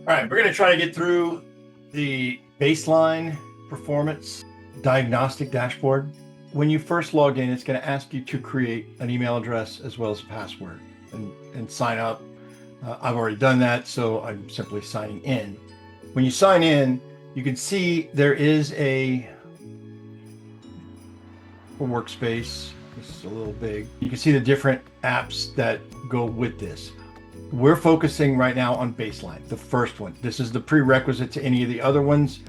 All right, we're going to try to get through the baseline performance diagnostic dashboard. When you first log in, it's going to ask you to create an email address as well as a password and sign up. I've already done that, so I'm simply signing in. When you sign in, you can see there is a workspace. This is a little big. You can see the different apps that go with this. We're focusing right now on Baseline, the first one. This is the prerequisite to any of the other ones.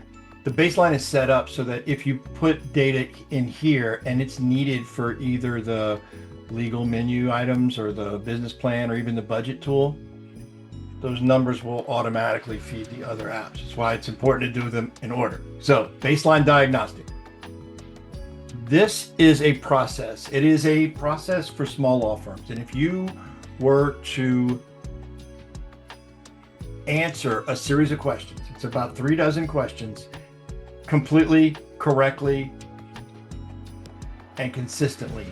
The Baseline is set up so that if you put data in here and it's needed for either the legal menu items or the business plan or even the budget tool, those numbers will automatically feed the other apps. That's why it's important to do them in order. So, Baseline Diagnostic. This is a process. It is a process for small law firms. And if you were to answer a series of questions, it's about 36 questions, completely, correctly, and consistently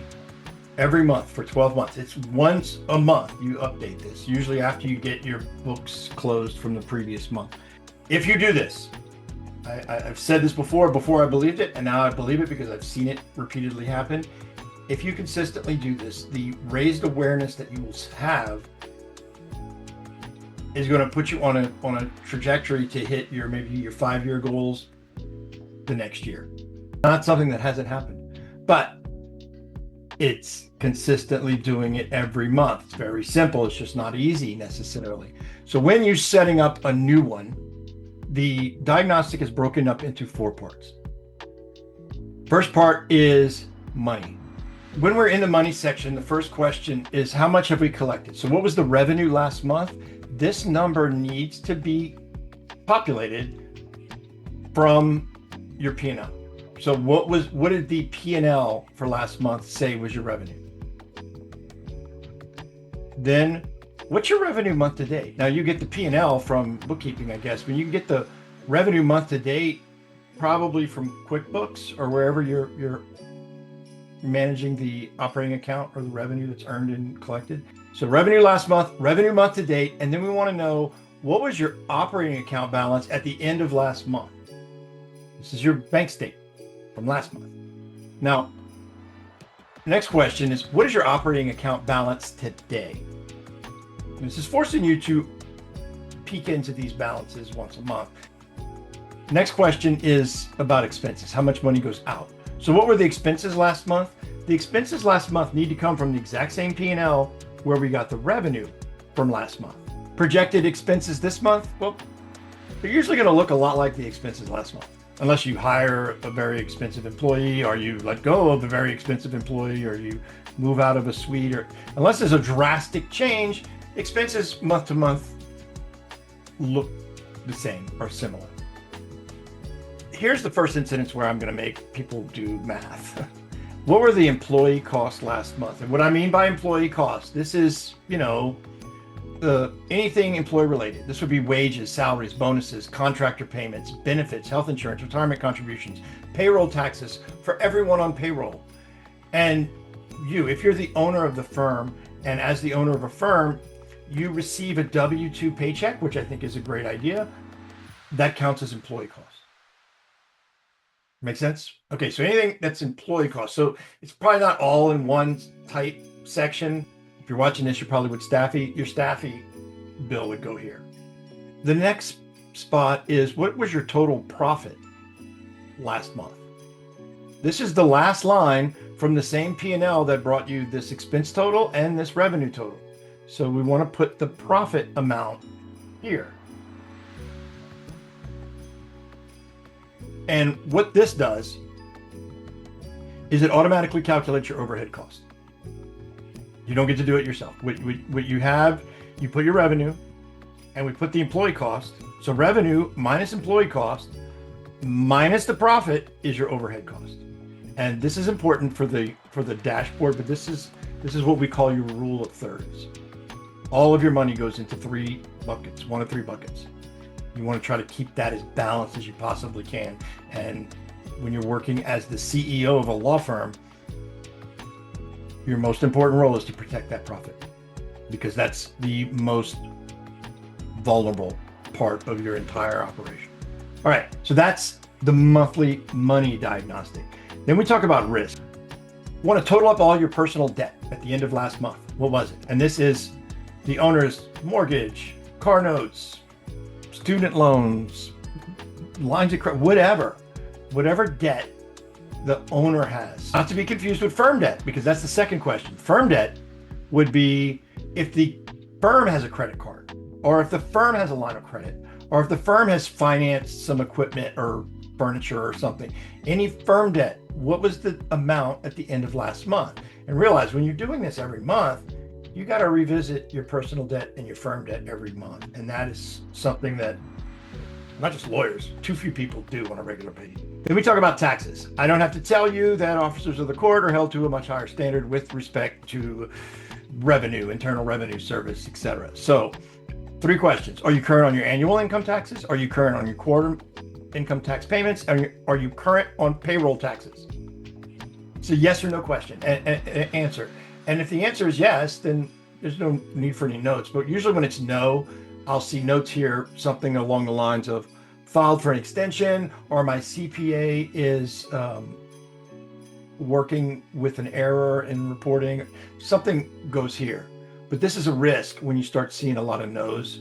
every month for 12 months. It's once a month you update this, usually after you get your books closed from the previous month. If you do this, I've said this before I believed it, and now I believe it because I've seen it repeatedly happen. If you consistently do this, the raised awareness that you will have is going to put you on a trajectory to hit maybe your 5-year goals the next year. Not something that hasn't happened, but it's consistently doing it every month. It's very simple. It's just not easy necessarily. So when you're setting up a new one, the diagnostic is broken up into 4 parts. First part is money. When we're in the money section, the first question is how much have we collected? So what was the revenue last month? This number needs to be populated from your P&L. So what did the P&L for last month say was your revenue? Then what's your revenue month to date? Now you get the P&L from bookkeeping, I guess, but you can get the revenue month to date probably from QuickBooks or wherever you're managing the operating account or the revenue that's earned and collected. So revenue last month, revenue month to date, and then we want to know what was your operating account balance at the end of last month. This is your bank statement from last month. Now, the next question is, what is your operating account balance today? This is forcing you to peek into these balances once a month. Next question is about expenses. How much money goes out? So what were the expenses last month? The expenses last month need to come from the exact same P&L where we got the revenue from last month. Projected expenses this month, well, they're usually going to look a lot like the expenses last month. Unless you hire a very expensive employee, or you let go of a very expensive employee, or you move out of a suite, or unless there's a drastic change, expenses month to month look the same or similar. Here's the first instance where I'm going to make people do math. What were the employee costs last month? And what I mean by employee costs, this is, anything employee related. This would be wages, salaries, bonuses, contractor payments, benefits, health insurance, retirement contributions, payroll taxes for everyone on payroll. And if you're the owner of the firm, and as the owner of a firm, you receive a W-2 paycheck, which I think is a great idea, that counts as employee costs. Make sense? Okay, so anything that's employee costs. So it's probably not all in one tight section. If you're watching this, you're probably with Stafi. Your Stafi bill would go here. The next spot is, what was your total profit last month? This is the last line from the same P&L that brought you this expense total and this revenue total. So we want to put the profit amount here. And what this does is it automatically calculates your overhead cost. You don't get to do it yourself. What you have, you put your revenue, and we put the employee cost. So revenue minus employee cost minus the profit is your overhead cost. And this is important for the dashboard, but this is what we call your rule of thirds. All of your money goes into 3 buckets, 1 of 3 buckets. You want to try to keep that as balanced as you possibly can. And when you're working as the CEO of a law firm, your most important role is to protect that profit, because that's the most vulnerable part of your entire operation. All right, so that's the monthly money diagnostic. Then we talk about risk. You want to total up all your personal debt at the end of last month. What was it? And this is the owner's mortgage, car notes, student loans, lines of credit, whatever debt the owner has. Not to be confused with firm debt, because that's the second question. Firm debt would be if the firm has a credit card, or if the firm has a line of credit, or if the firm has financed some equipment or furniture or something. Any firm debt, what was the amount at the end of last month? And realize when you're doing this every month, you got to revisit your personal debt and your firm debt every month. And that is something that not just lawyers, too few people do on a regular basis. Then we talk about taxes. I don't have to tell you that officers of the court are held to a much higher standard with respect to revenue, internal revenue service, etc. So 3 questions. Are you current on your annual income taxes? Are you current on your quarter income tax payments? Are you current on payroll taxes? It's a yes or no question and answer. And if the answer is yes, then there's no need for any notes. But usually when it's no, I'll see notes here, something along the lines of filed for an extension, or my CPA is working with an error in reporting. Something goes here. But this is a risk when you start seeing a lot of no's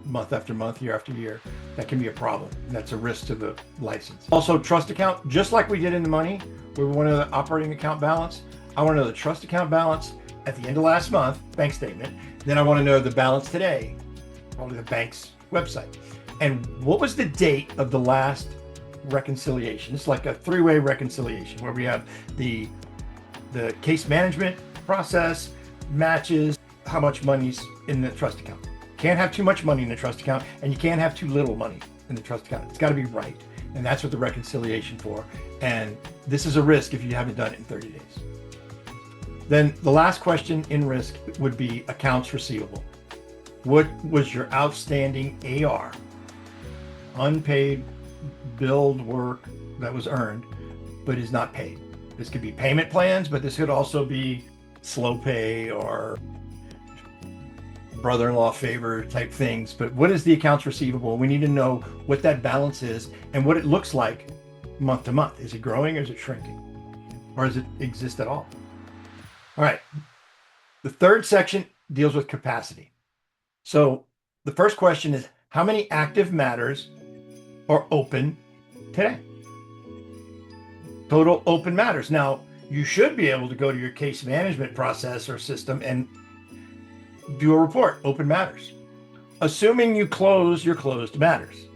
month after month, year after year. That can be a problem. That's a risk to the license. Also, trust account, just like we did in the money, where we want to know the operating account balance. I want to know the trust account balance at the end of last month, bank statement. Then I want to know the balance today, probably the bank's website. And what was the date of the last reconciliation? It's like a 3-way reconciliation where we have the case management process matches how much money's in the trust account. Can't have too much money in the trust account, and you can't have too little money in the trust account. It's got to be right. And that's what the reconciliation for. And this is a risk if you haven't done it in 30 days. Then the last question in risk would be accounts receivable. What was your outstanding AR, unpaid billed work that was earned but is not paid? This could be payment plans, but this could also be slow pay or brother-in-law favor type things. But what is the accounts receivable? We need to know what that balance is and what it looks like month to month. Is it growing or is it shrinking? Or does it exist at all? All right. The third section deals with capacity. So the first question is, how many active matters are open today? Total open matters. Now, you should be able to go to your case management process or system and do a report, open matters. Assuming you close your closed matters.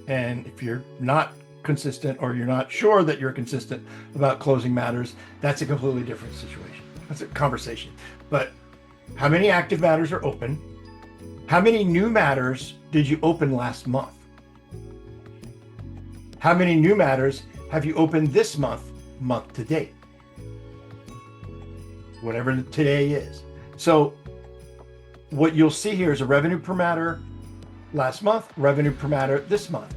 And if you're not consistent or you're not sure that you're consistent about closing matters, that's a completely different situation. That's a conversation. But how many active matters are open? How many new matters did you open last month? How many new matters have you opened this month to date? Whatever today is. So what you'll see here is a revenue per matter last month, revenue per matter this month.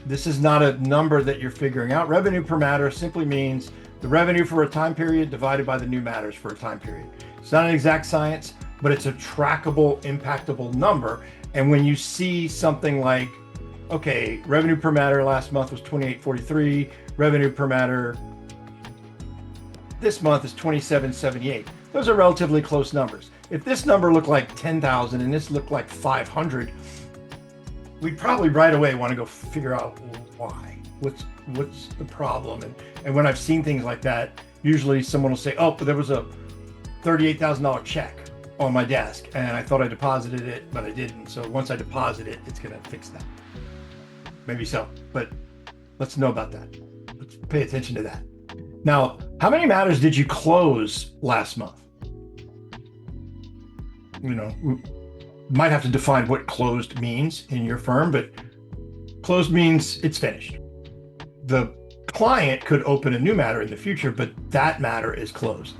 This is not a number that you're figuring out. Revenue per matter simply means the revenue for a time period divided by the new matters for a time period. It's not an exact science, but it's a trackable, impactable number. And when you see something like, okay, revenue per matter last month was 28.43, revenue per matter this month is 27.78. Those are relatively close numbers. If this number looked like 10,000 and this looked like 500, we'd probably right away want to go figure out why. What's the problem? And when I've seen things like that, usually someone will say, oh, but there was a $38,000 check on my desk and I thought I deposited it, but I didn't. So once I deposit it, it's going to fix that. Maybe so, but let's know about that. Let's pay attention to that. Now, how many matters did you close last month? You know, we might have to define what closed means in your firm, but closed means it's finished. The client could open a new matter in the future, but that matter is closed.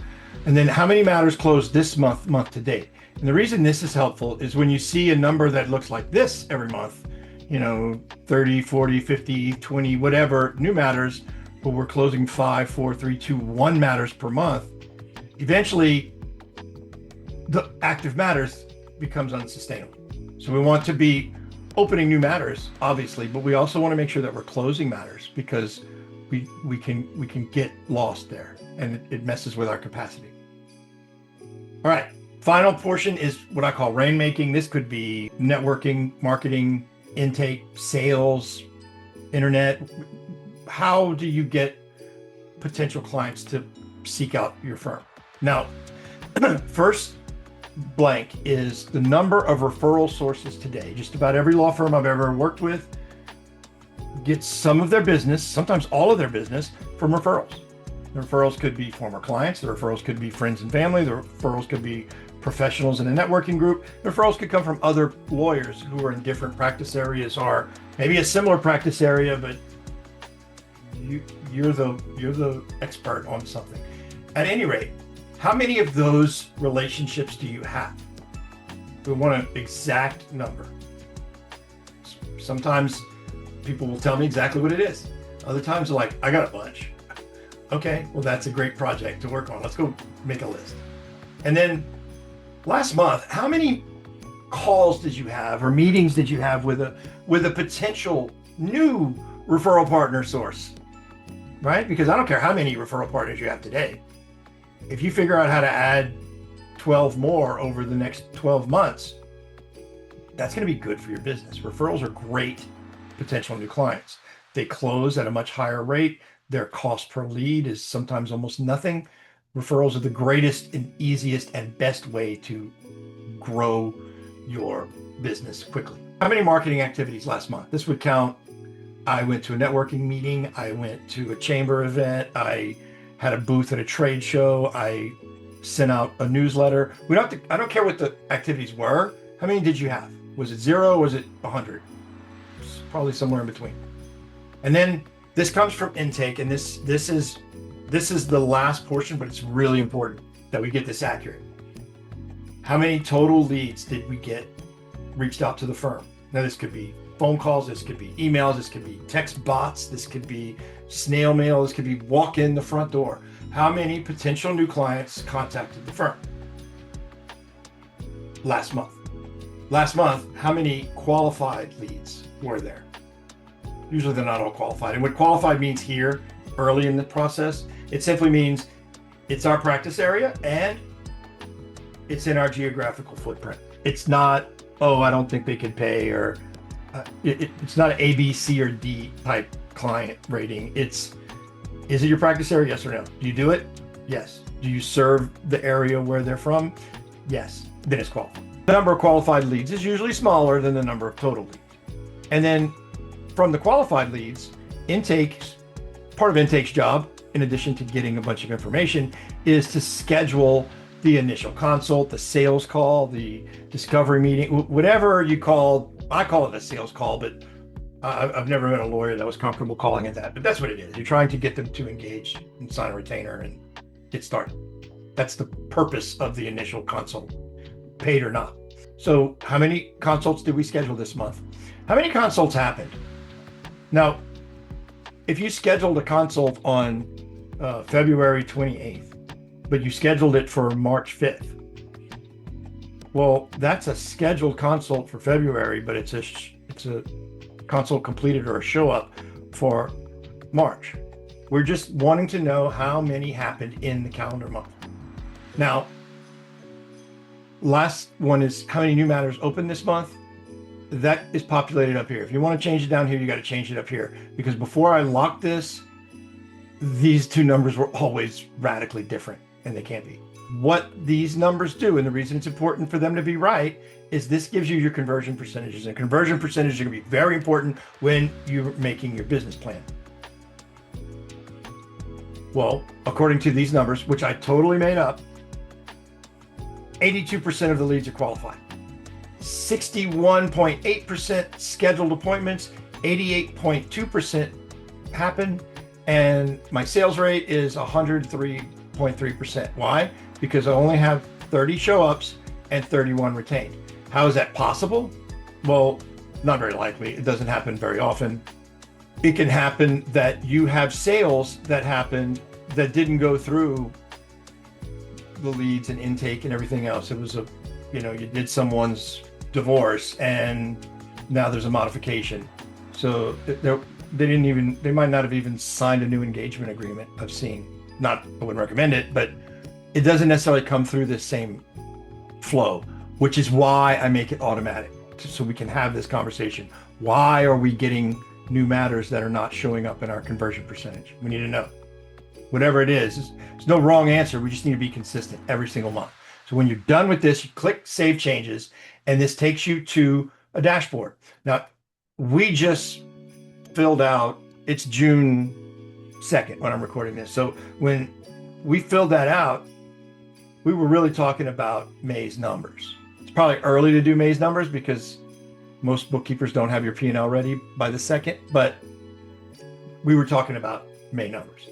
And then how many matters closed this month to date? And the reason this is helpful is when you see a number that looks like this every month, you know, 30, 40, 50, 20, whatever new matters, but we're closing 5, 4, 3, 2, 1 matters per month, eventually the active matters becomes unsustainable. So we want to be opening new matters, obviously, but we also want to make sure that we're closing matters, because we can get lost there, and it messes with our capacity. All right, final portion is what I call rainmaking. This could be networking, marketing, intake, sales, internet. How do you get potential clients to seek out your firm? Now, first blank is the number of referral sources today. Just about every law firm I've ever worked with gets some of their business, sometimes all of their business, from referrals. The referrals could be former clients, the referrals could be friends and family, the referrals could be professionals in a networking group, the referrals could come from other lawyers who are in different practice areas, or maybe a similar practice area, but you're the expert on something. At any rate, how many of those relationships do you have? We want an exact number. Sometimes people will tell me exactly what it is. Other times they're like, I got a bunch. Okay, well, that's a great project to work on. Let's go make a list. And then last month, how many calls did you have, or meetings did you have with a potential new referral partner source? Right? Because I don't care how many referral partners you have today. If you figure out how to add 12 more over the next 12 months, that's going to be good for your business. Referrals are great potential new clients. They close at a much higher rate. Their cost per lead is sometimes almost nothing. Referrals are the greatest and easiest and best way to grow your business quickly. How many marketing activities last month? This would count. I went to a networking meeting. I went to a chamber event. I had a booth at a trade show. I sent out a newsletter. I don't care what the activities were. How many did you have? Was it 0? Was it 100? It's probably somewhere in between. And then this comes from intake, and this is the last portion, but it's really important that we get this accurate. How many total leads did we get reached out to the firm? Now, this could be phone calls, this could be emails, this could be text bots, this could be snail mail, this could be walk in the front door. How many potential new clients contacted the firm last month? Last month, how many qualified leads were there? Usually they're not all qualified. And what qualified means here, early in the process, it simply means it's our practice area and it's in our geographical footprint. It's not, oh, I don't think they could pay, or it's not an A, B, C, or D type client rating. Is it your practice area? Yes or no? Do you do it? Yes. Do you serve the area where they're from? Yes. Then it's qualified. The number of qualified leads is usually smaller than the number of total leads. And then from the qualified leads, part of intake's job, in addition to getting a bunch of information, is to schedule the initial consult, the sales call, the discovery meeting, whatever you call. I call it a sales call, but I've never met a lawyer that was comfortable calling it that. But that's what it is. You're trying to get them to engage and sign a retainer and get started. That's the purpose of the initial consult, paid or not. So how many consults did we schedule this month? How many consults happened? Now, if you scheduled a consult on February 28th, but you scheduled it for March 5th, well, that's a scheduled consult for February, but it's a consult completed or a show up for March. We're just wanting to know how many happened in the calendar month. Now, last one is how many new matters opened this month. That is populated up here. If you want to change it down here, you got to change it up here, because before I locked this, these two numbers were always radically different, and they can't be. What these numbers do, and the reason it's important for them to be right, is this gives you your conversion percentages, and conversion percentages are going to be very important when you're making your business plan. Well, according to these numbers, which I totally made up, 82% of the leads are qualified. 61.8% scheduled appointments, 88.2% happen, and my sales rate is 103.3%. Why? Because I only have 30 show-ups and 31 retained. How is that possible? Well, not very likely. It doesn't happen very often. It can happen that you have sales that happened that didn't go through the leads and intake and everything else. It was you did someone's divorce and Now there's a modification. So they might not have even signed a new engagement agreement. I've seen, I wouldn't recommend it, but it doesn't necessarily come through the same flow, which is why I make it automatic, so we can have this conversation. Why are we getting new matters that are not showing up in our conversion percentage? We need to know. Whatever it is, there's no wrong answer. We just need to be consistent every single month. So when you're done with this, you click Save Changes, and this takes you to a dashboard. Now, we just filled out, it's June 2nd when I'm recording this. So when we filled that out, we were really talking about May's numbers. It's probably early to do May's numbers because most bookkeepers don't have your P&L ready by the 2nd, but we were talking about May numbers.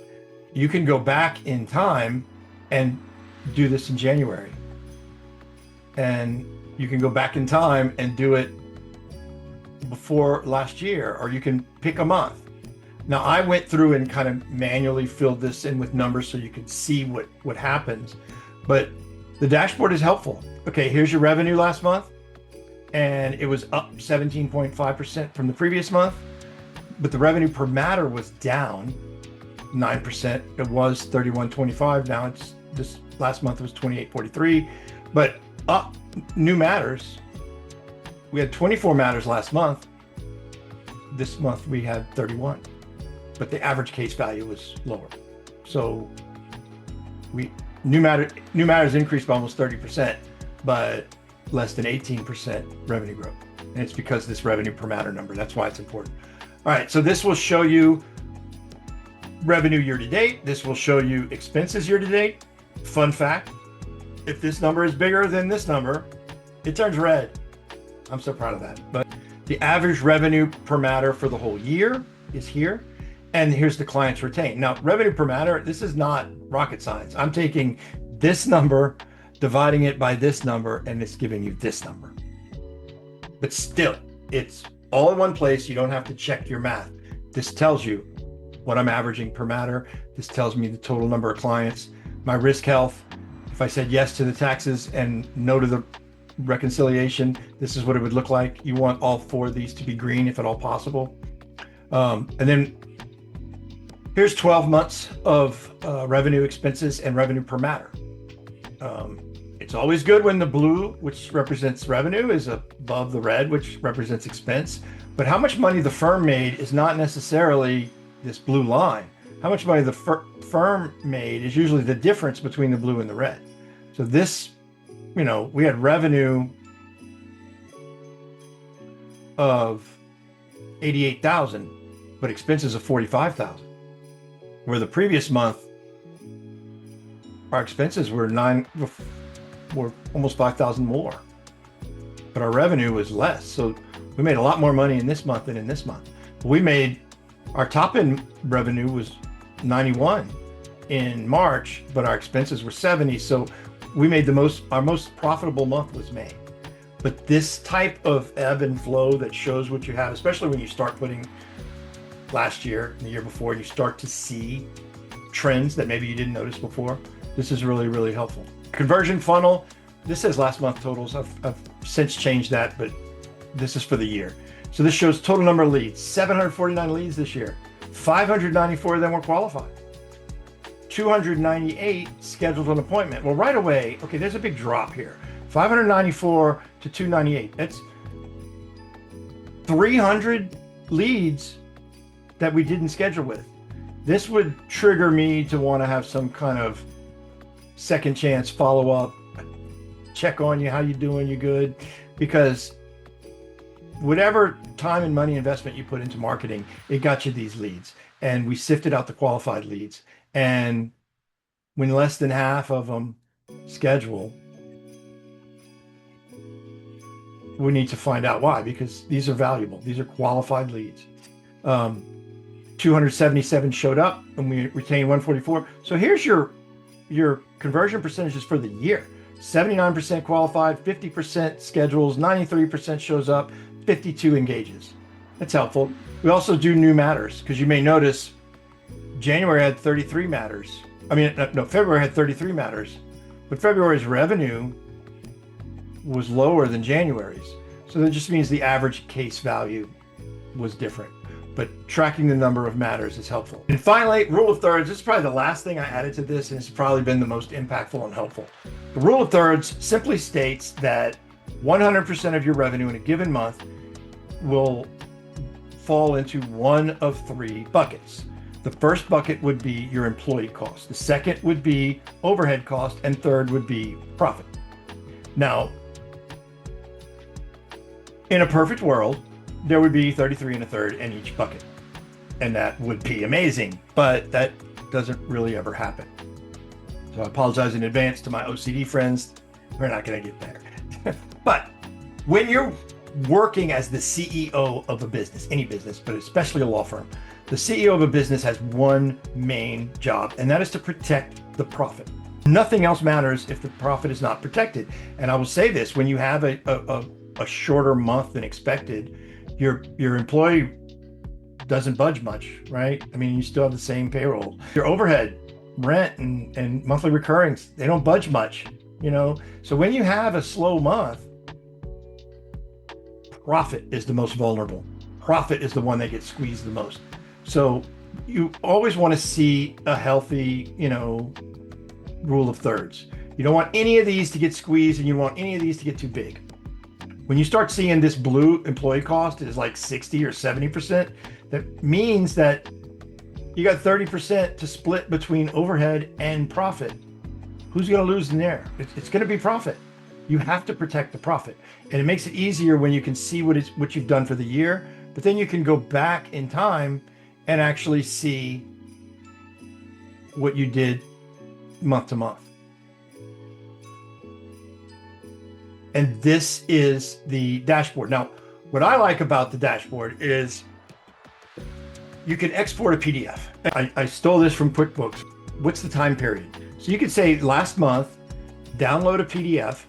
You can go back in time and do this in January. And you can go back in time and do it before last year, or you can pick a month. Now, I went through and kind of manually filled this in with numbers so you could see what happens, but the dashboard is helpful. Okay, here's your revenue last month, and it was up 17.5% from the previous month, but the revenue per matter was down 9%. It was 31.25. Now it's, this last month was 28.43, but up new matters. We had 24 matters last month. This month we had 31, but the average case value was lower. So new matters increased by almost 30%, but less than 18% revenue growth. And it's because this revenue per matter number, that's why it's important. All right, so this will show you revenue year to date. This will show you expenses year to date. Fun fact, if this number is bigger than this number, it turns red. I'm so proud of that. But the average revenue per matter for the whole year is here. And here's the clients retained. Now, revenue per matter, this is not rocket science. I'm taking this number, dividing it by this number, and it's giving you this number. But still, it's all in one place. You don't have to check your math. This tells you what I'm averaging per matter. This tells me the total number of clients, my risk health. If I said yes to the taxes and no to the reconciliation, this is what it would look like. You want all four of these to be green if at all possible. And then here's 12 months of revenue, expenses, and revenue per matter. It's always good when the blue, which represents revenue, is above the red, which represents expense. But how much money the firm made is not necessarily this blue line. How much money the firm made is usually the difference between the blue and the red. So this, we had revenue of 88,000, but expenses of 45,000. Where the previous month, our expenses were almost 5,000 more, but our revenue was less. So we made a lot more money in this month than in this month. Our top end revenue was 91 in March, but our expenses were 70. So we made our most profitable month was May. But this type of ebb and flow that shows what you have, especially when you start putting last year and the year before, you start to see trends that maybe you didn't notice before. This is really, really helpful. Conversion funnel, this says last month totals. I've since changed that, but this is for the year. So this shows total number of leads, 749 leads this year. 594 of them were qualified. 298 scheduled an appointment. Well, right away, okay, there's a big drop here. 594 to 298. That's 300 leads that we didn't schedule with. This would trigger me to want to have some kind of second chance follow-up, check on you, how you doing, you good? Because whatever time and money investment you put into marketing, it got you these leads. And we sifted out the qualified leads. And when less than half of them schedule, we need to find out why, because these are valuable. These are qualified leads. 277 showed up and we retained 144. So here's your conversion percentages for the year. 79% qualified, 50% schedules, 93% shows up, 52 engages. That's helpful. We also do new matters, because you may notice January had 33 matters. February had 33 matters, but February's revenue was lower than January's. So that just means the average case value was different, but tracking the number of matters is helpful. And finally, rule of thirds. This is probably the last thing I added to this, and it's probably been the most impactful and helpful. The rule of thirds simply states that 100% of your revenue in a given month will fall into one of three buckets. The first bucket would be your employee cost. The second would be overhead cost, and third would be profit. Now, in a perfect world, there would be 33 and a third in each bucket, and that would be amazing, but that doesn't really ever happen. So I apologize in advance to my OCD friends. We're not going to get there. But when you're working as the CEO of a business, any business, but especially a law firm, the CEO of a business has one main job, and that is to protect the profit. Nothing else matters if the profit is not protected. And I will say this, when you have a shorter month than expected, your employee doesn't budge much, right? I mean, you still have the same payroll. Your overhead, rent and monthly recurrings, they don't budge much, you know? So when you have a slow month, profit is the most vulnerable. Profit is the one that gets squeezed the most. So you always want to see a healthy, rule of thirds. You don't want any of these to get squeezed, and you don't want any of these to get too big. When you start seeing this blue employee cost is like 60 or 70%, that means that you got 30% to split between overhead and profit. Who's going to lose in there? It's going to be profit. You have to protect the profit. And it makes it easier when you can see what you've done for the year, but then you can go back in time and actually see what you did month to month. And this is the dashboard. Now, what I like about the dashboard is you can export a PDF. I stole this from QuickBooks. What's the time period? So you could say last month, download a PDF,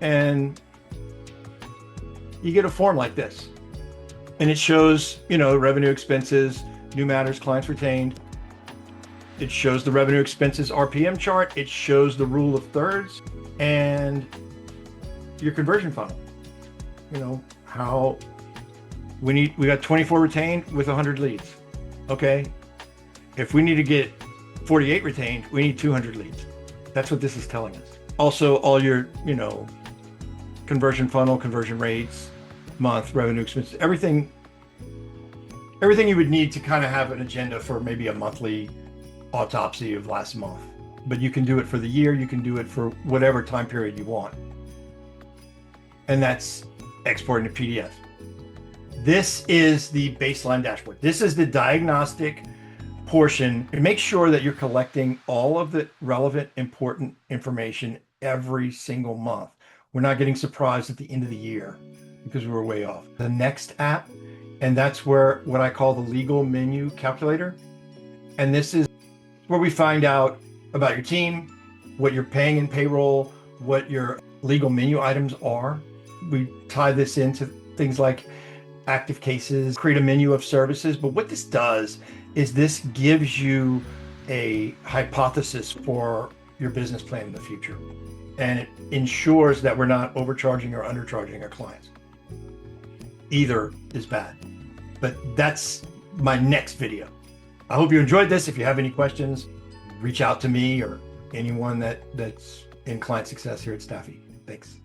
and you get a form like this. And it shows, revenue, expenses, new matters, clients retained. It shows the revenue expenses RPM chart. It shows the rule of thirds and your conversion funnel. How we got 24 retained with 100 leads. Okay. If we need to get 48 retained, we need 200 leads. That's what this is telling us. Also, all your, conversion funnel, conversion rates, month, revenue, expenses, everything you would need to kind of have an agenda for maybe a monthly autopsy of last month. But you can do it for the year, you can do it for whatever time period you want. And that's exporting to PDF. This is the baseline dashboard. This is the diagnostic portion. And make sure that you're collecting all of the relevant, important information every single month. We're not getting surprised at the end of the year because we were way off. The next app, and that's where what I call the legal menu calculator. And this is where we find out about your team, what you're paying in payroll, what your legal menu items are. We tie this into things like active cases, create a menu of services. But what this does is this gives you a hypothesis for your business plan in the future. And it ensures that we're not overcharging or undercharging our clients. Either is bad. But that's my next video. I hope you enjoyed this. If you have any questions, reach out to me or anyone that's in client success here at Stafi. Thanks.